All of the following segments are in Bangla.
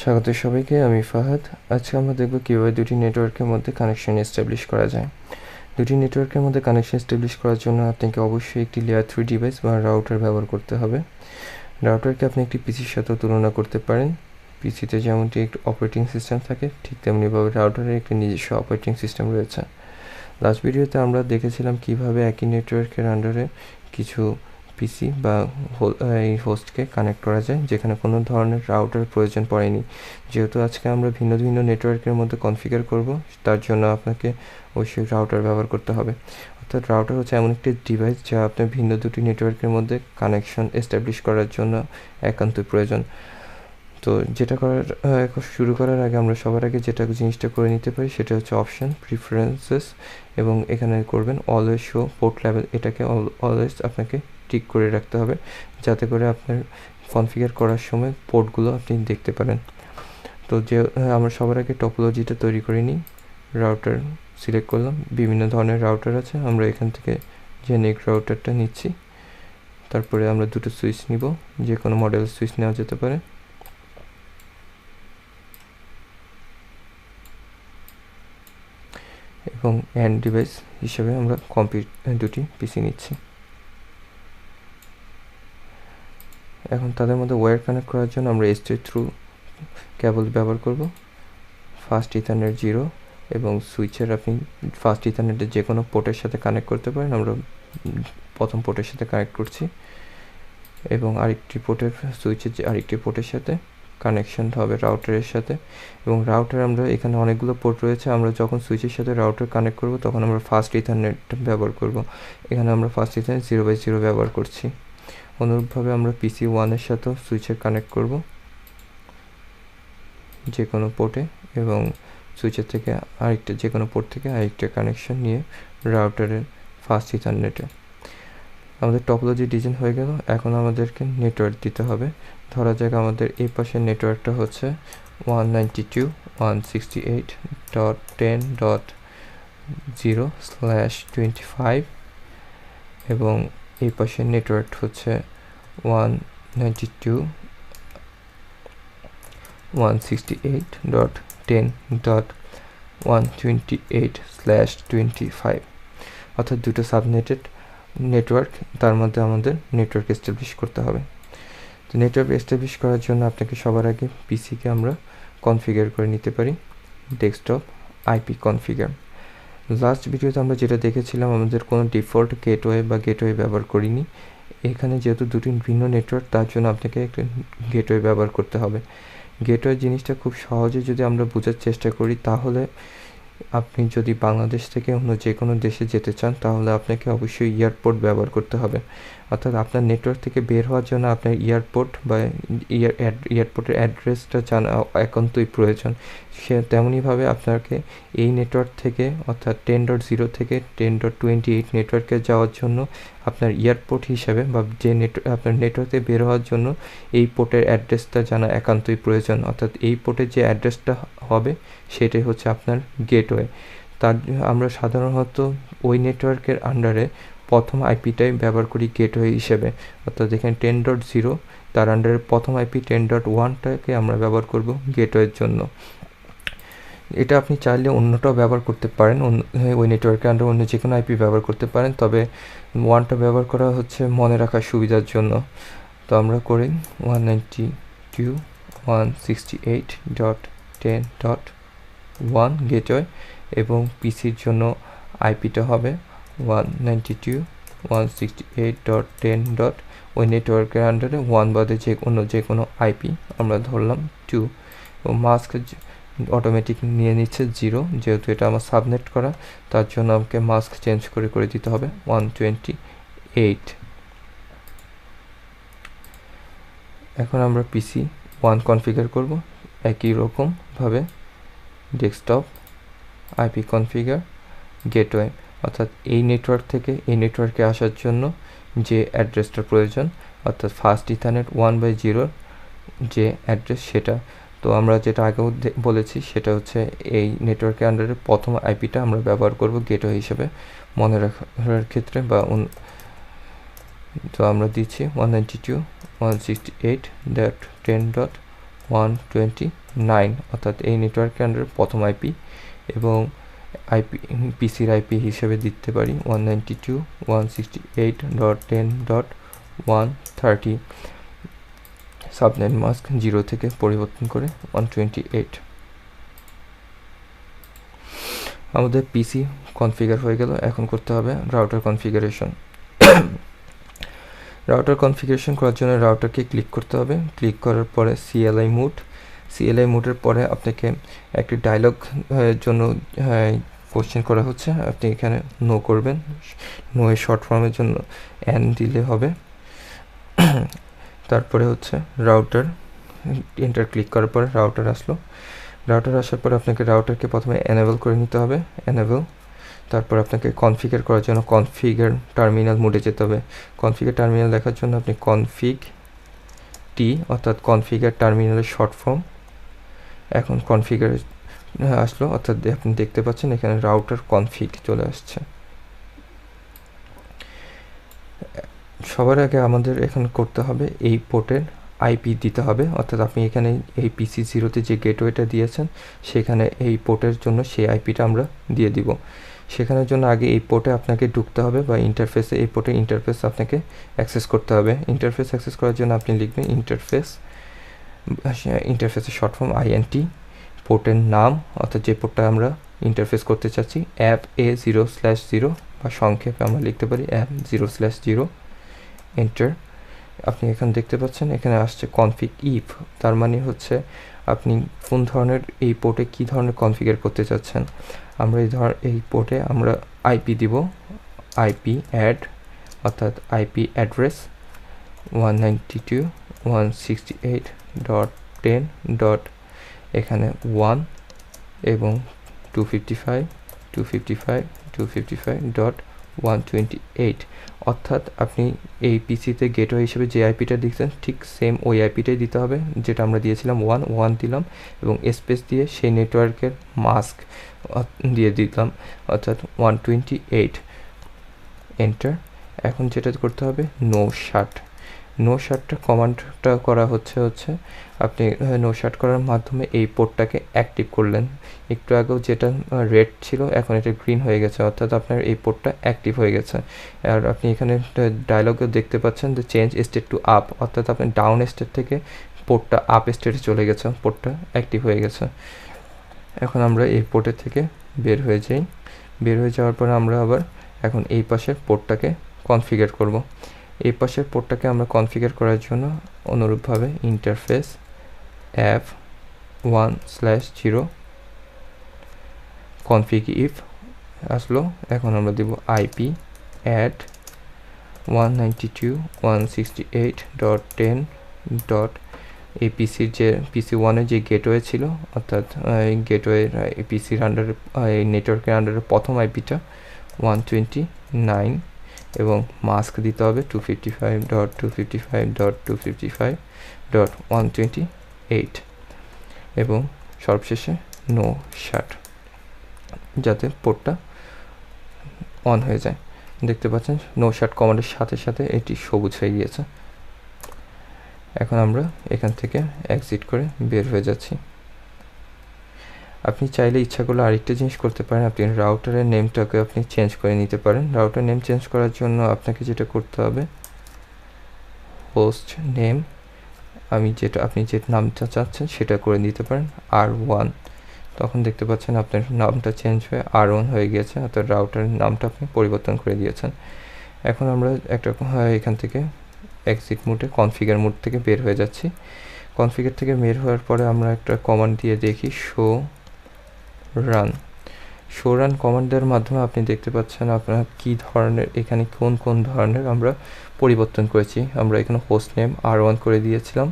স্বাগত সবাইকে, আমি ফাহাদ। আজকে আমরা দেখব কীভাবে দুটি নেটওয়ার্কের মধ্যে কানেকশন এস্টাবলিশ করা যায়। দুটি নেটওয়ার্কের মধ্যে কানেকশন এস্টাবলিশ করার জন্য আপনাকে অবশ্যই একটি লেয়ার 3 ডিভাইস বা রাউটার ব্যবহার করতে হবে। রাউটারকে আপনি একটি পিসির সাথেও তুলনা করতে পারেন। পিসিতে যেমনটি একটি অপারেটিং সিস্টেম থাকে, ঠিক তেমনিভাবে রাউটারের একটি নিজস্ব অপারেটিং সিস্টেম রয়েছে। লাস্ট ভিডিওতে আমরা দেখেছিলাম কিভাবে একই নেটওয়ার্কের আন্ডারে কিছু পিসি বা এই হোস্টকে কানেক্ট করা যায়, যেখানে কোনো ধরনের রাউটার প্রয়োজন পড়েনি। যেহেতু আজকে আমরা ভিন্ন ভিন্ন নেটওয়ার্কের মধ্যে কনফিগার করব, তার জন্য আপনাকে অবশ্যই রাউটার ব্যবহার করতে হবে। অর্থাৎ রাউটার হচ্ছে এমন একটি ডিভাইস যা আপনার ভিন্ন দুটি নেটওয়ার্কের মধ্যে কানেকশন এস্টাবলিশ করার জন্য একান্তই প্রয়োজন। তো যেটা শুরু করার আগে আমরা সবার আগে যেটা জিনিসটা করে নিতে পারি সেটা হচ্ছে অপশন প্রিফারেন্সেস, এবং এখানে করবেন অলওয়েজ শো পোর্ট লেভেল। এটাকে অলওয়েজ আপনাকে টিক করে রাখতে হবে, যাতে করে আপনার কনফিগার করার সময় পোর্টগুলো আপনি দেখতে পারেন। তো আমরা সবার আগে টপোলজিটা তৈরি করে নিই। রাউটার সিলেক্ট করলাম, বিভিন্ন ধরনের রাউটার আছে, আমরা এখান থেকে জেনিক রাউটারটা নিচ্ছি। তারপরে আমরা দুটো সুইচ নিব, যে কোনো মডেল সুইচ নেওয়া যেতে পারে। এবং অ্যান্ড ডিভাইস হিসেবে আমরা দুটি পিসি নিচ্ছি। এখন তাদের মধ্যে ওয়্যার কানেক্ট করার জন্য আমরা ST থ্রু কেবল ব্যবহার করব। ফাস্ট ইথারনেট 0 এবং সুইচের আপনি ফাস্ট ইথারনেটের যে কোনো পোর্টের সাথে কানেক্ট করতে পারেন। আমরা প্রথম পোর্টের সাথে কানেক্ট করছি, এবং আরেকটি পোর্টের সুইচের আরেকটি পোর্টের সাথে কানেকশন হবে রাউটারের সাথে। এবং রাউটার আমরা এখানে অনেকগুলো পোর্ট রয়েছে, আমরা যখন সুইচের সাথে রাউটার কানেক্ট করব তখন আমরা ফাস্ট ইথারনেট ব্যবহার করব। এখানে আমরা ফাস্ট ইথারনেট 0/0 ব্যবহার করছি। অনুরূপভাবে আমরা পিসি 1-এর সাথেও সুইচের কানেক্ট করব যে কোনো পোর্টে, এবং সুইচের থেকে আরেকটা যে কোনো পোর্ট থেকে আরেকটা কানেকশন নিয়ে রাউটারের ফাস্ট ইথারনেটে। আমাদের টপোলজি ডিজাইন হয়ে গেল। এখন আমাদেরকে নেটওয়ার্ক দিতে হবে। ধরা যাক আমাদের এই পাশের নেটওয়ার্কটা হচ্ছে 192.168.10.0/25, এবং এই পাশের নেটওয়ার্ক হচ্ছে 192.168.10.128/25, অর্থাৎ দুটো সাবনেটেড নেটওয়ার্ক, তার মধ্যে আমাদের নেটওয়ার্ক এস্টাবলিশ করতে হবে। তো নেটওয়ার্ক এস্টাবলিশ করার জন্য আপনাকে সবার আগে পিসিকে আমরা কনফিগার করে নিতে পারি। Desktop IP configure. লাস্ট ভিডিওতে আমরা যেটা দেখেছিলাম, আমাদের কোনো ডিফল্ট গেটওয়ে বা গেটওয়ে ব্যবহার করিনি। এখানে যেহেতু দুটি ভিন্ন নেটওয়ার্ক, তার জন্য আপনাকে একটা গেটওয়ে ব্যবহার করতে হবে। গেটওয়ে জিনিসটা খুব সহজে যদি আমরা বোঝার চেষ্টা করি, তাহলে আপনি যদি বাংলাদেশ থেকে অন্য যে কোনো দেশে যেতে চান, তাহলে আপনাকে অবশ্যই এয়ারপোর্ট ব্যবহার করতে হবে। অর্থাৎ আপনার নেটওয়ার্ক থেকে বের হওয়ার জন্য আপনার এয়ারপোর্ট বা এয়ারপোর্টের অ্যাড্রেসটা জানা একান্তই প্রয়োজন। তেমনইভাবে আপনাকে এই নেটওয়ার্ক থেকে, অর্থাৎ 10.0 থেকে 10.28 নেটওয়ার্কে যাওয়ার জন্য আপনার এয়ারপোর্ট হিসাবে বা আপনার নেটওয়ার্কে বের হওয়ার জন্য এই পোর্টের অ্যাড্রেসটা জানা একান্তই প্রয়োজন। অর্থাৎ এই পোর্টের যে অ্যাড্রেসটা হবে সেটাই হচ্ছে আপনার গেটওয়ে। আমরা সাধারণত ওই নেটওয়ার্কের আন্ডারে প্রথম আইপিটাই ব্যবহার করি গেটওয়ে হিসেবে। অর্থাৎ এখানে 10.0, তার আন্ডারে প্রথম আইপি 10.1টাকে আমরা ব্যবহার করব গেটওয়ের জন্য। এটা আপনি চাইলে অন্যটাও ব্যবহার করতে পারেন, ওই নেটওয়ার্কের আন্ডারে অন্য যে কোনো আইপি ব্যবহার করতে পারেন, তবে 1টা ব্যবহার করা হচ্ছে মনে রাখার সুবিধার জন্য। তো আমরা করি 192.168.10.1 গেটওয়ে, এবং পিসির জন্য আইপিটা হবে 192.168.10. ওই নেটওয়ার্কের আন্ডারে 1 বাদে যে কোনো আইপি আমরা ধরলাম 2, এবং মাস্ক অটোমেটিক নিয়ে নিচ্ছে 0, যেহেতু এটা আমার সাবনেট করা, তার জন্য আমাকে মাস্ক চেঞ্জ করে দিতে হবে 128। এখন আমরা পিসি 1 কনফিগার করব একই রকমভাবে। ডেস্কটপ আইপি কনফিগার গেটওয়ে, অর্থাৎ এই নেটওয়ার্ক থেকে এই নেটওয়ার্কে আসার জন্য যে অ্যাড্রেসটা প্রয়োজন, অর্থাৎ ফাস্ট ইথারনেট 1/0 যে অ্যাড্রেস সেটা। তো আমরা যেটা আগেও বলেছি সেটা হচ্ছে এই নেটওয়ার্কের আন্ডারে প্রথম আইপিটা আমরা ব্যবহার করব গেটওয়ে হিসেবে মনে রাখার ক্ষেত্রে বা তো আমরা দিচ্ছি 192.168.10.1 129 অর্থাৎ এই নেটওয়ার্কের আন্ডারে প্রথম আইপি, এবং আইপি পিসির আইপি হিসেবে দিতে পারি 192.168.10.130, সাবনেট মাস্ক 0 থেকে পরিবর্তন করে 128। আমাদের পিসি কনফিগার হয়ে গেল। এখন করতে হবে রাউটার কনফিগারেশন। রাউটার কনফিগারেশন করার জন্য রাউটারকে ক্লিক করতে হবে। ক্লিক করার পরে সিএলআই মুডের পরে আপনাকে একটি ডায়লগ জন্য কোশ্চেন করা হচ্ছে, আপনি এখানে নো করবেন। নো এর শর্ট ফর্মের জন্য এন দিলে হবে। তারপরে হচ্ছে রাউটার, এন্টার ক্লিক করার পরে রাউটার আসলো। রাউটার আসার পর আপনাকে রাউটারকে প্রথমে এনেবল করে নিতে হবে, এনেবল। তারপর আপনাকে কনফিগার করার জন্য কনফিগার টার্মিনাল মোডে যেতে হবে। কনফিগার টার্মিনাল দেখার জন্য আপনি কনফিগ টি অর্থাৎ কনফিগার টার্মিনালের শর্ট ফর্ম। এখন কনফিগার আসলো, অর্থাৎ আপনি দেখতে পাচ্ছেন এখানে রাউটার কনফিগ চলে আসছে। সবার আগে আমাদের এখানে করতে হবে এই পোর্টের আইপি দিতে হবে, অর্থাৎ আপনি এখানে এই পিসি 0তে যে গেটওয়েটা দিয়েছেন সেখানে এই পোর্টের জন্য সেই আইপিটা আমরা দিয়ে দিব। সেখানের জন্য আগে এই পোর্টে আপনাকে ঢুকতে হবে, বা ইন্টারফেসে, এই পোর্টের ইন্টারফেস আপনাকে অ্যাক্সেস করতে হবে। ইন্টারফেস অ্যাক্সেস করার জন্য আপনি লিখবেন ইন্টারফেসের শর্ট ফর্ম INT, পোর্টের নাম অর্থাৎ যে পোর্টটা আমরা ইন্টারফেস করতে চাচ্ছি অ্যাপ A0/0, বা সংক্ষেপে আমরা লিখতে পারি অ্যাপ 0/0, এন্টার। আপনি এখানে দেখতে পাচ্ছেন এখানে আসছে কনফিগ ইফ, তার মানে হচ্ছে আপনি কোন ধরনের এই পোর্টে কী ধরনের কনফিগার করতে চাচ্ছেন। আমরা এই পোর্টে আমরা আইপি দিব, আইপি অ্যাড অর্থাৎ আইপি অ্যাড্রেস 192.168.10. এখানে 1 এবং 255.255.128, অর্থাৎ আপনি এই পিসিতে গেটওয়ে হিসেবে যে আইপিটা দিচ্ছেন ঠিক সেম ওই আইপিটাই দিতে হবে যেটা আমরা দিয়েছিলাম। 1 দিলাম এবং স্পেস দিয়ে সেই নেটওয়ার্কের মাস্ক দিয়ে দিলাম, অর্থাৎ 128, এন্টার। এখন যেটা করতে হবে নো শাটটা কমান্ডটা করা হচ্ছে আপনি নো শাট করার মাধ্যমে এই পোর্টটাকে অ্যাক্টিভ করলেন। একটু আগেও যেটা রেড ছিল এখন এটা গ্রিন হয়ে গেছে, অর্থাৎ আপনার এই পোর্টটা অ্যাক্টিভ হয়ে গেছে। আর আপনি এখানে ডায়লগেও দেখতে পাচ্ছেন যে চেঞ্জ স্টেট টু আপ, অর্থাৎ আপনি ডাউন স্টেট থেকে পোর্টটা আপ স্টেটে চলে গেছে, পোর্টটা অ্যাক্টিভ হয়ে গেছে। এখন আমরা এই পোর্টের থেকে বের হয়ে যাওয়ার পর আমরা আবার এখন এই পাশের পোর্টটাকে কনফিগার করব। এই পাশের পোর্টটাকে আমরা কনফিগার করার জন্য অনুরূপভাবে ইন্টারফেস অ্যাপ 1/0 কনফিগ ইফ আসলো। এখন আমরা দেব আইপি অ্যাড 192.168.10. এই পিসির যে পিসি 1-এর যে গেটওয়ে ছিল, অর্থাৎ গেটওয়ে পিসির আন্ডারে এই নেটওয়ার্কের আন্ডারে প্রথম আইপিটা 129 এবং মাস্ক দিতে হবে 255.255.255.128 এবং সবশেষে নো শাট, যাতে পোর্টটা অন হয়ে যায়। দেখতে পাচ্ছেন নো শাট কমান্ডের সাথে সাথে এটি সবুজ হয়ে গিয়েছে। এখন আমরা এখান থেকে এক্সিট করে বের হয়ে যাচ্ছি। আপনি চাইলে ইচ্ছা করলে আরেকটা জিনিস করতে পারেন, আপনি রাউটারের নেমটাকে আপনি চেঞ্জ করে নিতে পারেন। রাউটার নেম চেঞ্জ করার জন্য আপনাকে যেটা করতে হবে, হোস্ট নেম আপনি যে নামটা চাচ্ছেন সেটা করে দিতে পারেন R1, তখন দেখতে পাচ্ছেন আপনার নামটা চেঞ্জ হয়ে R1 হয়ে গিয়েছে, অর্থাৎ রাউটারের নামটা আপনি পরিবর্তন করে দিয়েছেন। এখন আমরা এখান থেকে এক্সিট মোডে কনফিগার মোড থেকে বের হয়ে যাচ্ছি। কনফিগার থেকে বের হওয়ার পরে আমরা একটা কমান্ড দিয়ে দেখি শো রান কমান্ডের মাধ্যমে আপনি দেখতে পাচ্ছেন আপনার কী ধরনের এখানে কোন ধরনের আমরা পরিবর্তন করেছি। আমরা এখানে হোস্ট নেম R1 করে দিয়েছিলাম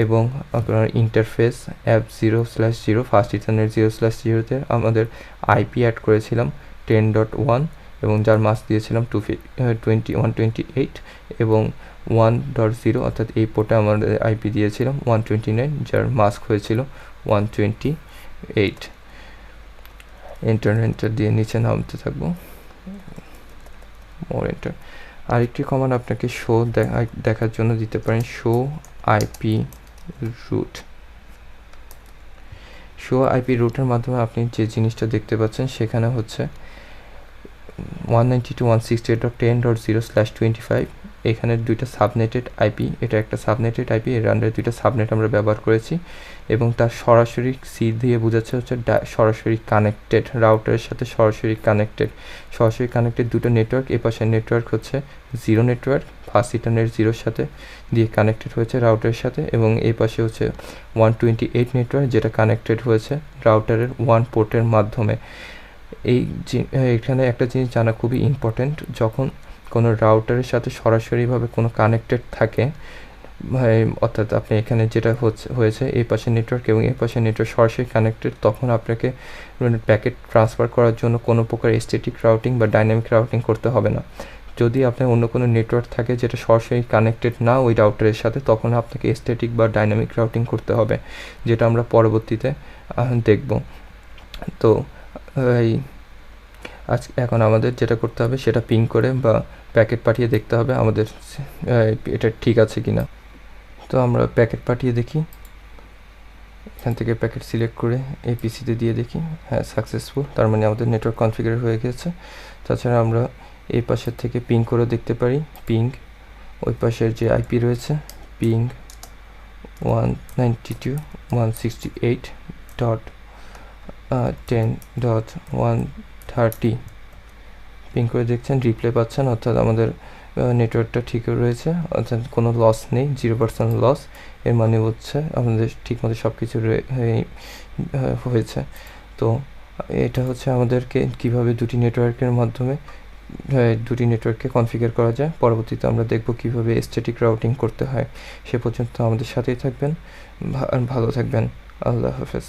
এবং আপনার ইন্টারফেস অ্যাপ 0/0 ফার্স্ট ইথারনেট 0/0-তে আমাদের আইপি অ্যাড করেছিলাম 10.1 এবং যার মাস্ক দিয়েছিলাম 128 এবং 1.0, অর্থাৎ এই পোর্টে আমাদের আইপি দিয়েছিলাম 129 যার মাস্ক হয়েছিল 128। এন্টার দিয়ে নিচে নামতে থাকবো, মোর এন্টার। আরেকটি কমান্ড আপনাকে শো দেখার জন্য দিতে পারেন, show IP route. Show IP রুটের মাধ্যমে আপনি যে জিনিসটা দেখতে পাচ্ছেন সেখানে হচ্ছে 192.168.10.0/25 এখানে দুইটা সাবনেটেড আইপি, এটা একটা সাবনেটেড আইপি, এর আন্ডারে দুইটা সাবনেট আমরা ব্যবহার করেছি এবং তার সরাসরি সি দিয়ে বোঝাচ্ছে হচ্ছে সরাসরি কানেক্টেড, রাউটারের সাথে সরাসরি কানেক্টেড দুটো নেটওয়ার্ক। এ পাশে নেটওয়ার্ক হচ্ছে জিরো নেটওয়ার্ক, ফার্স্ট ইন্টারনেট জিরোর সাথে দিয়ে কানেক্টেড হয়েছে রাউটারের সাথে, এবং এই পাশে হচ্ছে 128 নেটওয়ার্ক যেটা কানেক্টেড হয়েছে রাউটারের 1 পোর্টের মাধ্যমে। এখানে একটা জিনিস জানা খুবই ইম্পর্ট্যান্ট, যখন কোনো রাউটারের সাথে সরাসরিভাবে কোনো কানেক্টেড থাকে, অর্থাৎ আপনি এখানে যেটা হয়েছে এই পাশে নেটওয়ার্ক এবং এই পাশে নেটওয়ার্ক সরাসরি কানেক্টেড, তখন আপনাকে প্যাকেট ট্রান্সফার করার জন্য কোনো প্রকার স্ট্যাটিক রাউটিং বা ডাইনামিক রাউটিং করতে হবে না। যদি আপনার অন্য কোনো নেটওয়ার্ক থাকে যেটা সরাসরি কানেক্টেড না ওই রাউটারের সাথে, তখন আপনাকে স্ট্যাটিক বা ডাইনামিক রাউটিং করতে হবে, যেটা আমরা পরবর্তীতে দেখব। তো এখন আমাদের যেটা করতে হবে সেটা পিং করে বা প্যাকেট পাঠিয়ে দেখতে হবে আমাদের এটা ঠিক আছে কিনা। তো আমরা প্যাকেট পাঠিয়ে দেখি, এখান থেকে প্যাকেট সিলেক্ট করে এই পিসিতে দিয়ে দেখি, হ্যাঁ সাকসেসফুল, তার মানে আমাদের নেটওয়ার্ক কনফিগার হয়ে গেছে। তাছাড়া আমরা এই পাশের থেকে পিং করেও দেখতে পারি, পিং ওই পাশের যে আইপি রয়েছে পিং 192.168.10.130 পিং করে দেখছেন, রিপ্লে পাচ্ছেন, অর্থাৎ আমাদের নেটওয়ার্কটা ঠিক রয়েছে, অর্থাৎ কোনো লস নেই, 0% লস। এর মানে হচ্ছে আমাদের ঠিকমতো সব কিছু হয়েছে। তো এটা হচ্ছে আমাদেরকে কিভাবে দুটি নেটওয়ার্ককে কনফিগার করা যায়। পরবর্তীতে আমরা দেখব কিভাবে স্ট্যাটিক রাউটিং করতে হয়। সে পর্যন্ত আমাদের সাথেই থাকবেন, ভালো থাকবেন। আল্লাহ হাফেজ।